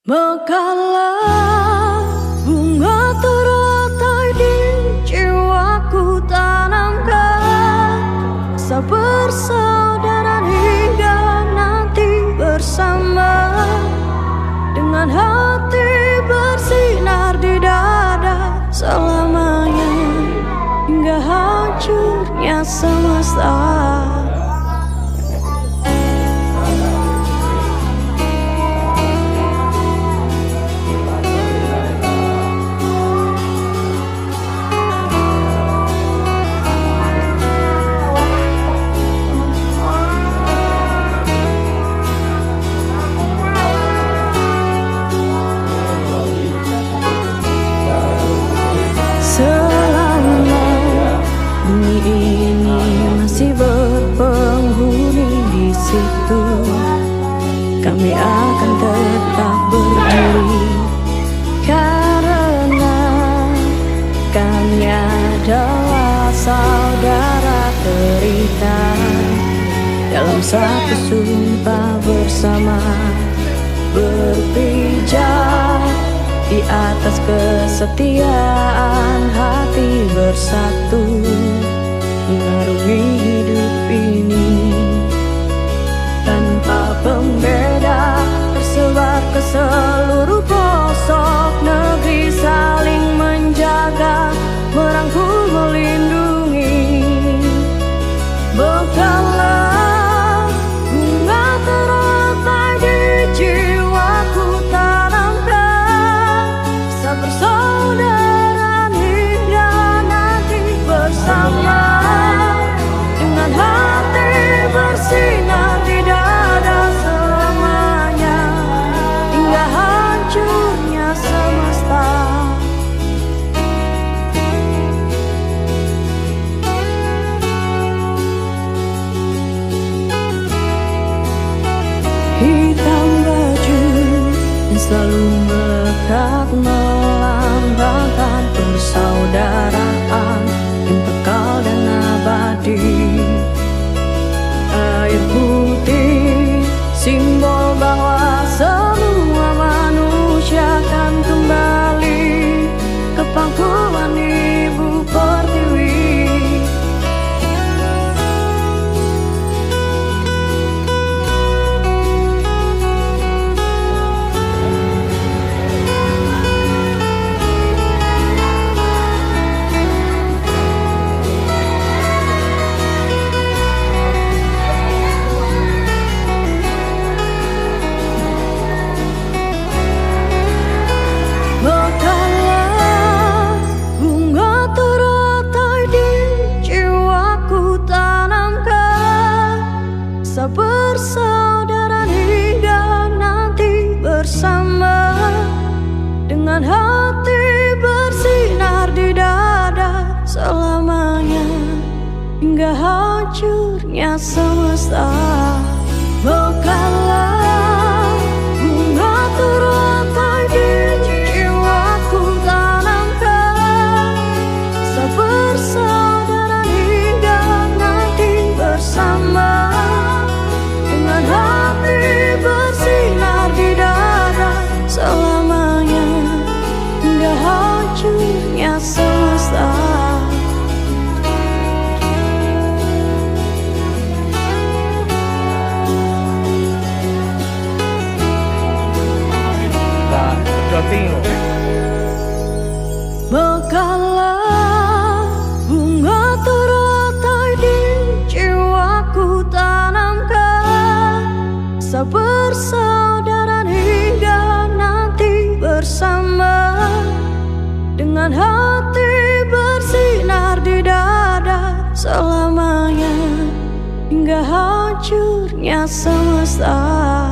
Mekalah bunga teratai di jiwaku, tanamkan rasa persaudaraan hingga nanti bersama, dengan hati bersinar di dada selamanya, hingga hancurnya semesta. Selama bumi ini masih berpenghuni di situ, kami akan tetap berdiri, karena kami adalah saudara terikat dalam satu sumpah bersama, berpijak di atas kesetiaan hati bersatu, mengarungi hidup ini tanpa pembeda, tersebar ke seluruh pelosok negeri, saling menjaga, merangkul, melindungi. Bekalah bunga teratai di jiwaku, persaudaraan hingga nanti bersama, dengan hati bersinar di dada selamanya, hingga hancurnya semesta. Hitam baju yang selalu melekat melambangkan persaudaraan yang kekal dan abadi. Air putih simbol bahwa semua manusia akan kembali ke pangkuan Ibu Pertiwi. Persaudaraan hingga nanti bersama, dengan hati bersinar di dada selamanya, hingga hancurnya semesta. Bekalah bunga teratai di jiwaku, tanamkan persaudaraan hingga nanti bersama, hati bersinar di dada selamanya, hingga hancurnya semesta. Bekalah bunga teratai di jiwaku, tanamkan persaudaraan hingga nanti bersama, dengan hati bersinar di dada selamanya, hingga hancurnya semesta.